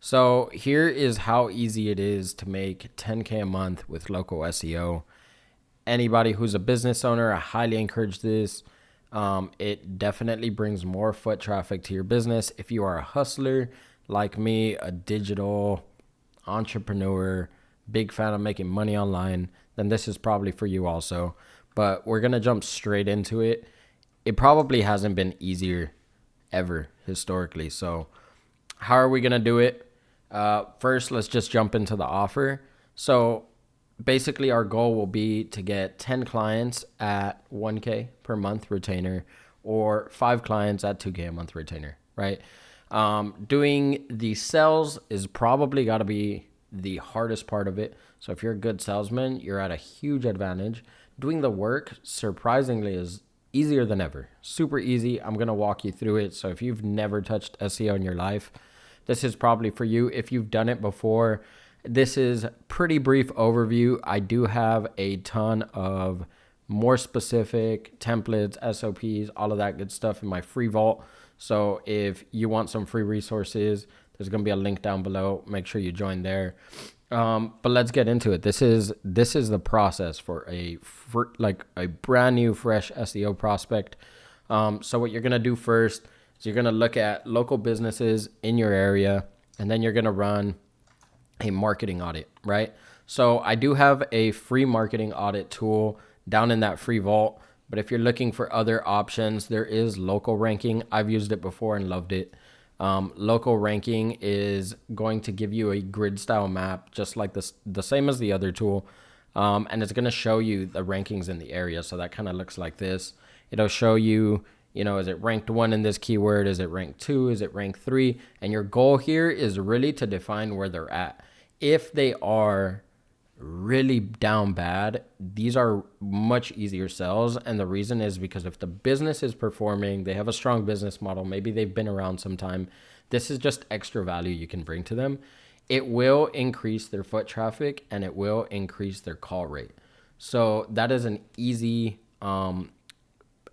So here is how easy it is to make 10K a month with local SEO. Anybody who's a business owner, I highly encourage this. It definitely brings more foot traffic to your business. If you are a hustler like me, a digital entrepreneur, big fan of making money online, then this is probably for you also. But we're going to jump straight into it. It probably hasn't been easier ever historically. So, how are we going to do it? First, let's just jump into the offer. So basically, our goal will be to get 10 clients at 1K per month retainer or 5 clients at 2K a month retainer, right? Doing the sales is probably got to be the hardest part of it. So if you're a good salesman, you're at a huge advantage. Doing the work, surprisingly, is easier than ever. Super easy. I'm going to walk you through it. So if you've never touched SEO in your life, this is probably for you. If you've done it before, this is pretty brief overview. I do have a ton of more specific templates, SOPs, all of that good stuff in my free vault. So if you want some free resources, there's going to be a link down below. Make sure you join there. But let's get into it. This is the process for a brand new fresh SEO prospect. So what you're going to do first, so you're going to look at local businesses in your area, and then you're going to run a marketing audit, right? So I do have a free marketing audit tool down in that free vault. But if you're looking for other options, there is local ranking. I've used it before and loved it. Local ranking is going to give you a grid style map, just like this, the same as the other tool. And it's going to show you the rankings in the area. So that kind of looks like this. It'll show you, is it ranked 1 in this keyword? Is it ranked 2? Is it ranked 3? And your goal here is really to define where they're at. If they are really down bad, these are much easier sells. And the reason is because if the business is performing, they have a strong business model, maybe they've been around some time, this is just extra value you can bring to them. It will increase their foot traffic and it will increase their call rate. So that is an easy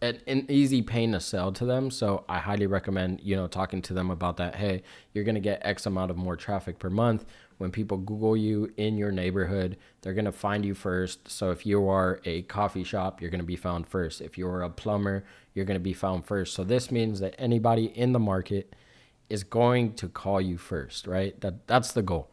pain to sell to them. So I highly recommend, talking to them about that. Hey, you're going to get X amount of more traffic per month. When people Google you in your neighborhood, they're going to find you first. So if you are a coffee shop, you're going to be found first. If you're a plumber, you're going to be found first. So this means that anybody in the market is going to call you first, right? That's the goal.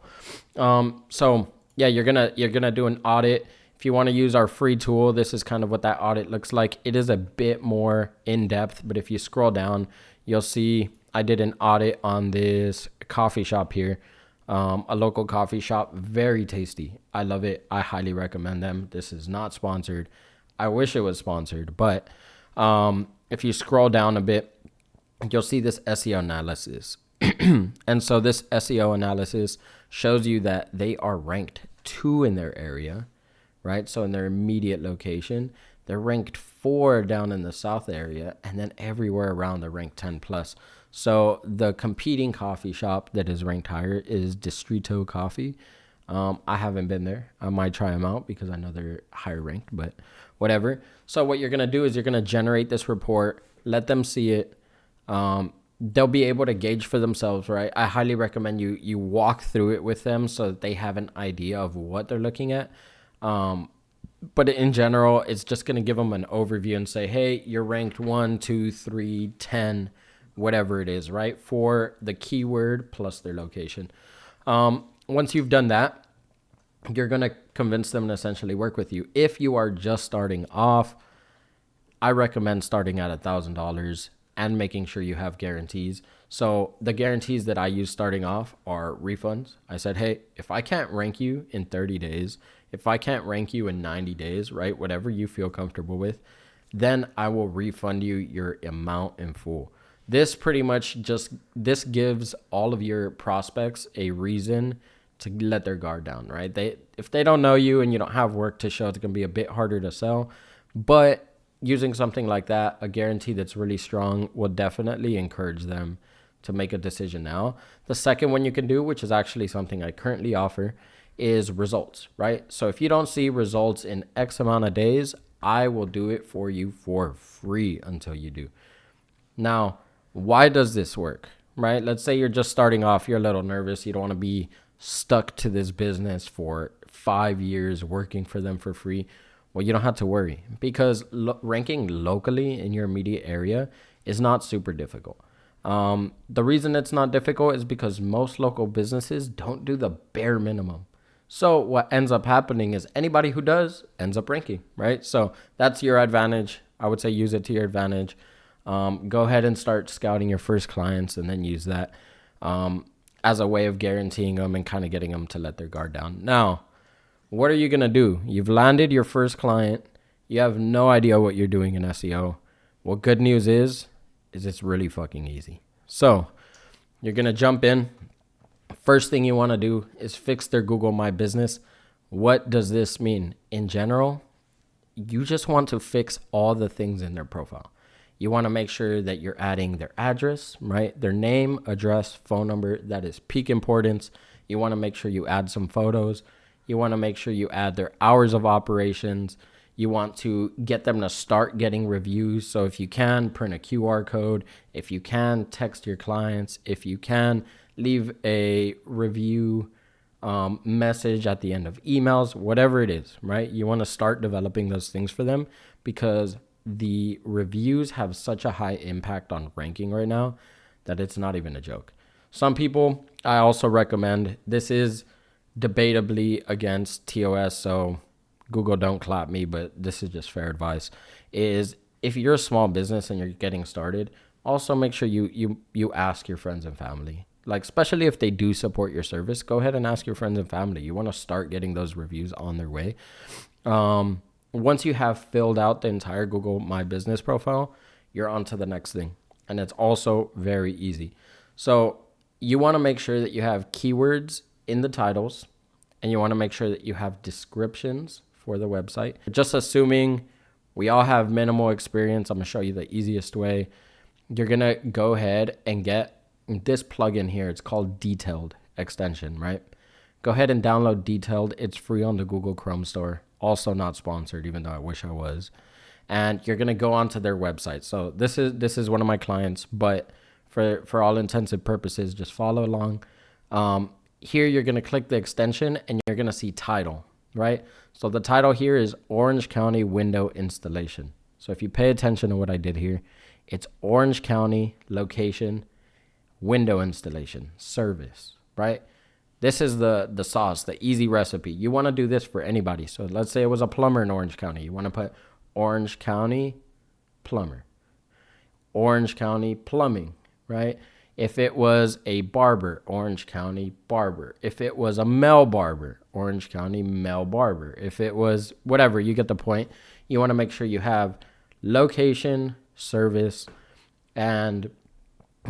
So yeah, you're gonna do an audit. If you want to use our free tool, this is kind of what that audit looks like. It is a bit more in depth, but if you scroll down, you'll see I did an audit on this coffee shop here, a local coffee shop, very tasty. I love it. I highly recommend them. This is not sponsored. I wish it was sponsored, but if you scroll down a bit, you'll see this SEO analysis. And so this SEO analysis shows you that they are ranked 2 in their area, right? So in their immediate location, they're ranked 4 down in the south area, and then everywhere around they're ranked 10 plus. So the competing coffee shop that is ranked higher is Distrito Coffee. I haven't been there. I might try them out because I know they're higher ranked, but whatever. So what you're going to do is you're going to generate this report, let them see it. They'll be able to gauge for themselves, right? I highly recommend you walk through it with them so that they have an idea of what they're looking at. But in general, it's just going to give them an overview and say, hey, you're ranked 1, 2, 3, 10, whatever it is, right? For the keyword plus their location. Once you've done that, you're going to convince them to essentially work with you. If you are just starting off, I recommend starting at $1,000 and making sure you have guarantees. So the guarantees that I use starting off are refunds. I said, hey, if I can't rank you in 30 days, if I can't rank you in 90 days, right, whatever you feel comfortable with, then I will refund you your amount in full. This pretty much this gives all of your prospects a reason to let their guard down, right? If they don't know you and you don't have work to show, it's going to be a bit harder to sell. But using something like that, a guarantee that's really strong, will definitely encourage them to make a decision now. The second one you can do, which is actually something I currently offer, is results, right? So if you don't see results in X amount of days, I will do it for you for free until you do. Now, why does this work, right? Let's say you're just starting off, you're a little nervous, you don't want to be stuck to this business for 5 years working for them for free. Well, you don't have to worry because ranking locally in your immediate area is not super difficult. The reason it's not difficult is because most local businesses don't do the bare minimum. So what ends up happening is anybody who does ends up ranking, right? So that's your advantage. I would say use it to your advantage. Go ahead and start scouting your first clients and then use that as a way of guaranteeing them and kind of getting them to let their guard down. Now, what are you going to do? You've landed your first client. You have no idea what you're doing in SEO. Well, good news is it's really fucking easy. So you're going to jump in. First thing you want to do is fix their Google My Business. What does this mean? In general, you just want to fix all the things in their profile. You want to make sure that you're adding their address, right? Their name, address, phone number. That is peak importance. You want to make sure you add some photos. You want to make sure you add their hours of operations. You want to get them to start getting reviews. So if you can, print a QR code. If you can, text your clients. If you can, leave a review message at the end of emails, whatever it is, right? You want to start developing those things for them because the reviews have such a high impact on ranking right now that it's not even a joke. Some people, I also recommend, this is debatably against TOS, so Google don't clap me, but this is just fair advice, is if you're a small business and you're getting started, also make sure you ask your friends and family. Like, especially if they do support your service, go ahead and ask your friends and family. You want to start getting those reviews on their way. Once you have filled out the entire Google My Business profile, you're on to the next thing. And it's also very easy. So you want to make sure that you have keywords in the titles, and you want to make sure that you have descriptions for the website. Just assuming we all have minimal experience, I'm going to show you the easiest way. You're going to go ahead and get this plugin here. It's called Detailed extension, right? Go ahead and download Detailed. It's free on the Google Chrome store. Also not sponsored, even though I wish I was. And you're going to go onto their website. So this is one of my clients, but for all intensive purposes, just follow along. Here you're going to click the extension and you're going to see title, right? So the title here is Orange County Window Installation. So if you pay attention to what I did here, it's Orange County location, window installation, service, right? This is the sauce, the easy recipe. You want to do this for anybody. So let's say it was a plumber in Orange County. You want to put Orange County plumber, Orange County plumbing, right? If it was a barber, Orange County barber. If it was a male barber, Orange County male barber. If it was whatever, you get the point. You want to make sure you have location, service, and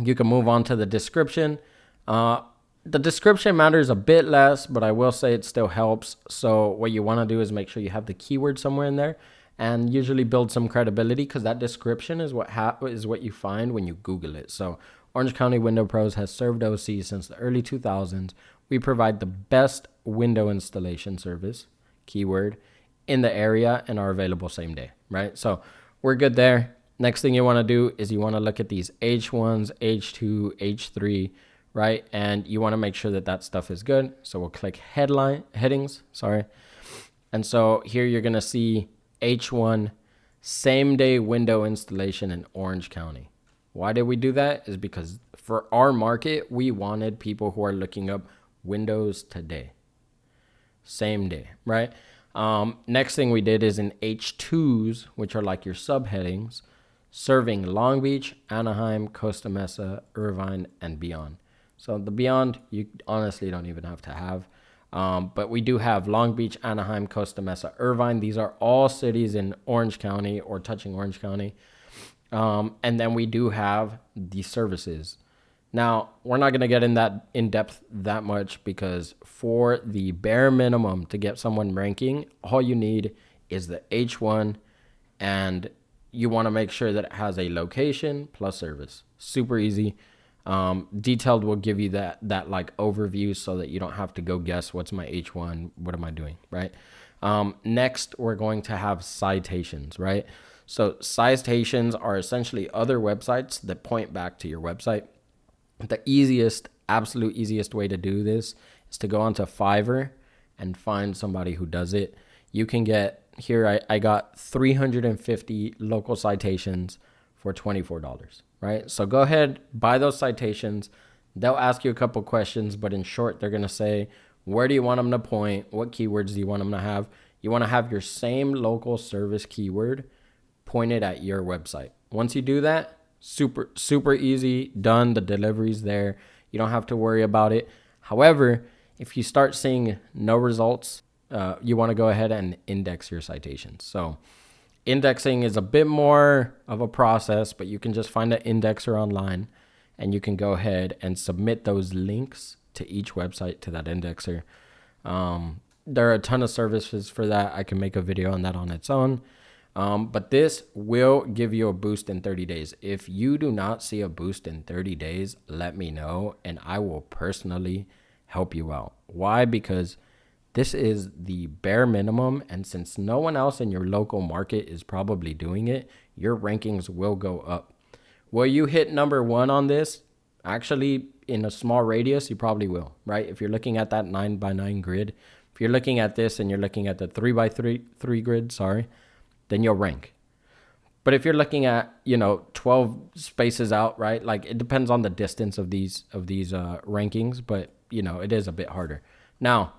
you can move on to the description. The description matters a bit less, but I will say it still helps. So what you want to do is make sure you have the keyword somewhere in there and usually build some credibility because that description is what you find when you Google it. So Orange County Window Pros has served OC since the early 2000s. We provide the best window installation service, keyword, in the area and are available same day, right? So we're good there. Next thing you want to do is you want to look at these H1s, H2, H3, right? And you want to make sure that that stuff is good. So we'll click headings. And so here you're going to see H1, same day window installation in Orange County. Why did we do that? Is because for our market, we wanted people who are looking up windows today. Same day, right? Next thing we did is in H2s, which are like your subheadings, serving Long Beach, Anaheim, Costa Mesa, Irvine, and beyond. So the beyond, you honestly don't even have to have. But we do have Long Beach, Anaheim, Costa Mesa, Irvine. These are all cities in Orange County or touching Orange County. And then we do have the services. Now, we're not going to get in depth that much because for the bare minimum to get someone ranking, all you need is the H1 and you want to make sure that it has a location plus service. Super easy. Detailed will give you that like overview so that you don't have to go guess what's my H1, what am I doing, right? Next, we're going to have citations, right? So citations are essentially other websites that point back to your website. The easiest, absolute easiest way to do this is to go onto Fiverr and find somebody who does it. You can get here, I got 350 local citations for $24, right? So go ahead, buy those citations. They'll ask you a couple questions, but in short, they're going to say, where do you want them to point? What keywords do you want them to have? You want to have your same local service keyword pointed at your website. Once you do that, super easy, done. The delivery's there. You don't have to worry about it. However, if you start seeing no results, you want to go ahead and index your citations. So indexing is a bit more of a process, but you can just find an indexer online and you can go ahead and submit those links to each website to that indexer. There are a ton of services for that. I can make a video on that on its own. But this will give you a boost in 30 days. If you do not see a boost in 30 days, let me know and I will personally help you out. Why? Because this is the bare minimum. And since no one else in your local market is probably doing it, your rankings will go up. Will you hit number one on this? Actually, in a small radius, you probably will, right? If you're looking at that 9x9 grid, if you're looking at this and you're looking at the 3x3 grid, then you'll rank. But if you're looking at, 12 spaces out, right? Like it depends on the distance of these rankings, but it is a bit harder. Now,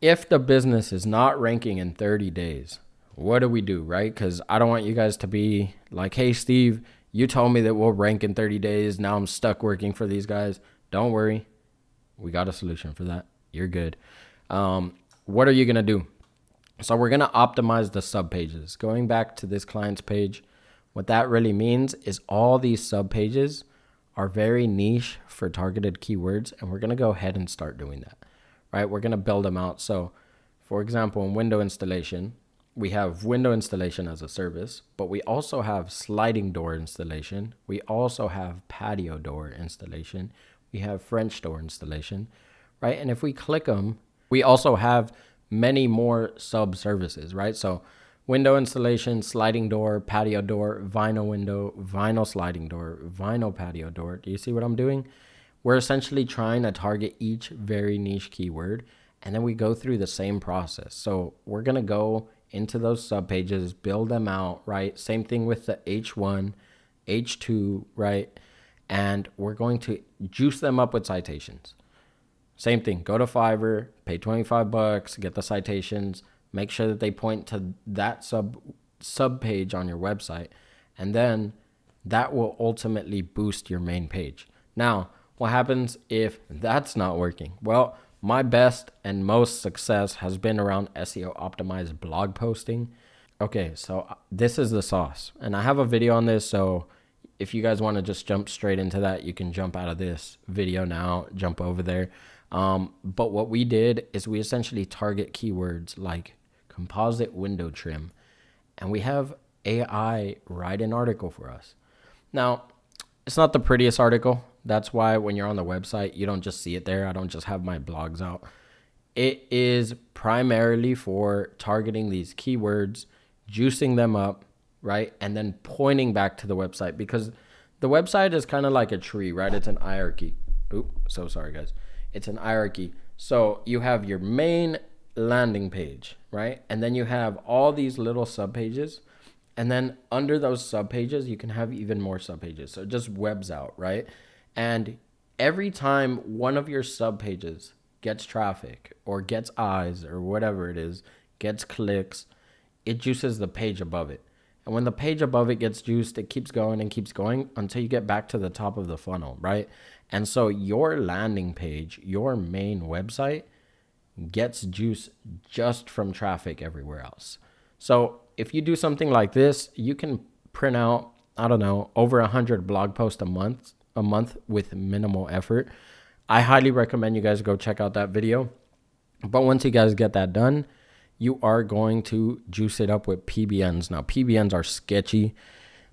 if the business is not ranking in 30 days, what do we do, right? Because I don't want you guys to be like, hey, Steve, you told me that we'll rank in 30 days. Now I'm stuck working for these guys. Don't worry. We got a solution for that. You're good. What are you going to do? So we're going to optimize the sub pages. Going back to this client's page, what that really means is all these sub pages are very niche for targeted keywords. And we're going to go ahead and start doing that, right? We're going to build them out. So for example, in window installation, we have window installation as a service, but we also have sliding door installation. We also have patio door installation. We have French door installation, right? And if we click them, we also have many more sub services, right? So window installation, sliding door, patio door, vinyl window, vinyl sliding door, vinyl patio door. Do you see what I'm doing? We're essentially trying to target each very niche keyword, and then we go through the same process. So we're going to go into those sub pages, build them out, right? Same thing with the H1, H2, right? And we're going to juice them up with citations. Same thing, go to Fiverr, pay $25, get the citations, make sure that they point to that sub page on your website, and then that will ultimately boost your main page. Now, what happens if that's not working? Well, my best and most success has been around SEO optimized blog posting. Okay, so this is the sauce, and I have a video on this, so if you guys want to just jump straight into that, you can jump out of this video now, jump over there. But what we did is we essentially target keywords like composite window trim, and we have AI write an article for us. Now, it's not the prettiest article. That's why when you're on the website, you don't just see it there. I don't just have my blogs out. It is primarily for targeting these keywords, juicing them up, right? And then pointing back to the website, because the website is kind of like a tree, right? It's an hierarchy. Oop, so sorry, guys. It's an hierarchy. So you have your main landing page, right? And then you have all these little sub pages. And then under those sub pages, you can have even more sub pages. So it just webs out, right? And every time one of your sub pages gets traffic or gets eyes or whatever it is, gets clicks, it juices the page above it. And when the page above it gets juiced, it keeps going and keeps going until you get back to the top of the funnel, right? And so your landing page, your main website, gets juice just from traffic everywhere else. So if you do something like this, you can print out, I don't know, over 100 blog posts a month with minimal effort. I highly recommend you guys go check out that video. But once you guys get that done, you are going to juice it up with PBNs. Now, PBNs are sketchy,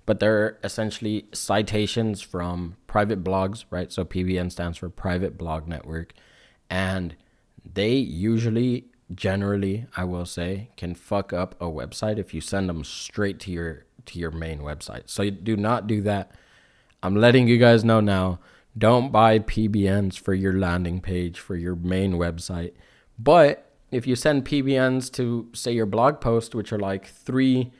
but they're essentially citations from private blogs, right? So PBN stands for Private Blog Network. And they usually, generally, I will say, can fuck up a website if you send them straight to your main website. So do not do that. I'm letting you guys know now. Don't buy PBNs for your landing page, for your main website. But if you send PBNs to, say, your blog post, which are like three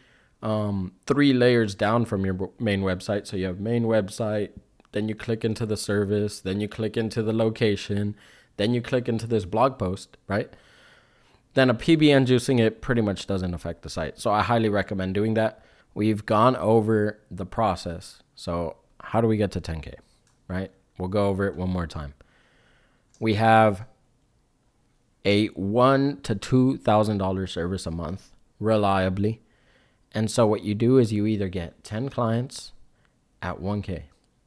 layers down from your main website. So you have main website, then you click into the service, then you click into the location, then you click into this blog post, right? Then a PBN juicing it pretty much doesn't affect the site. So I highly recommend doing that. We've gone over the process. So how do we get to 10K, right? We'll go over it one more time. We have a $1,000 to $2,000 service a month, reliably. And so what you do is you either get 10 clients at 1K,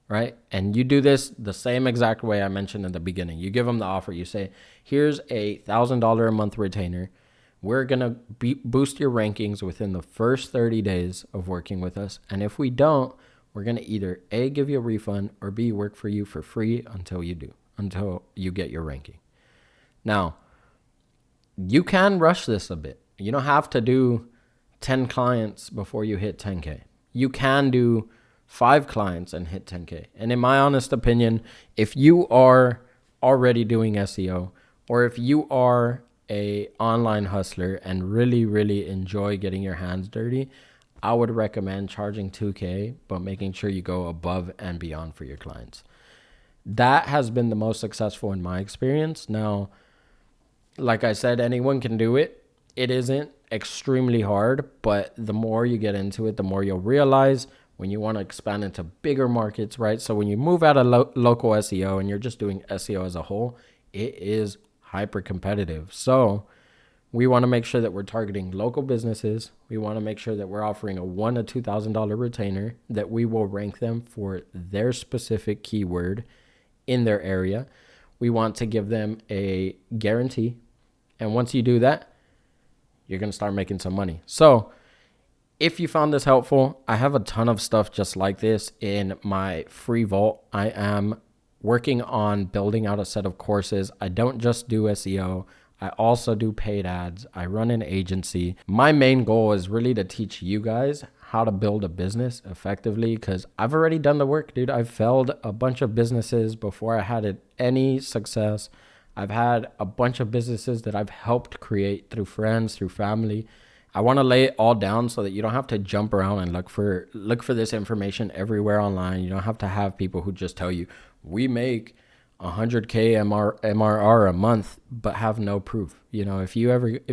right? And you do this the same exact way I mentioned in the beginning. You give them the offer. You say, here's a $1,000 a month retainer. We're going to boost your rankings within the first 30 days of working with us. And if we don't, we're going to either A, give you a refund, or B, work for you for free until you get your ranking. Now, you can rush this a bit. You don't have to do 10 clients before you hit 10K. You can do 5 clients and hit 10K. And in my honest opinion, if you are already doing SEO, or if you are a online hustler and really, really enjoy getting your hands dirty, I would recommend charging 2K, but making sure you go above and beyond for your clients. That has been the most successful in my experience. Now, like I said, anyone can do it. It isn't extremely hard, but the more you get into it, the more you'll realize when you want to expand into bigger markets, right? So when you move out of local SEO and you're just doing SEO as a whole, it is hyper competitive. So we want to make sure that we're targeting local businesses. We want to make sure that we're offering a $1,000 to $2,000 retainer, that we will rank them for their specific keyword in their area. We want to give them a guarantee. And once you do that, you're going to start making some money. So if you found this helpful, I have a ton of stuff just like this in my free vault. I am working on building out a set of courses. I don't just do SEO. I also do paid ads. I run an agency. My main goal is really to teach you guys how to build a business effectively, because I've already done the work, dude. I've failed a bunch of businesses before I had any success. I've had a bunch of businesses that I've helped create through friends, through family. I want to lay it all down so that you don't have to jump around and look for this information everywhere online. You don't have to have people who just tell you, we make 100K MRR a month, but have no proof. You know, if you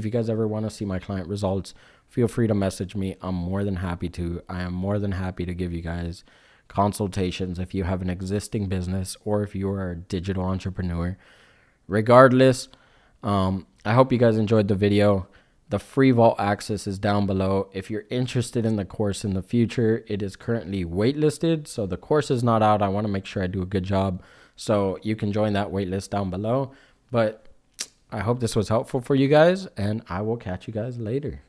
guys ever want to see my client results, feel free to message me. I'm more than happy to. I am more than happy to give you guys consultations if you have an existing business or if you are a digital entrepreneur. Regardless, I hope you guys enjoyed the video. The free vault access is down below. If you're interested in the course in the future, it is currently waitlisted. So the course is not out. I want to make sure I do a good job. So you can join that waitlist down below. But I hope this was helpful for you guys, and I will catch you guys later.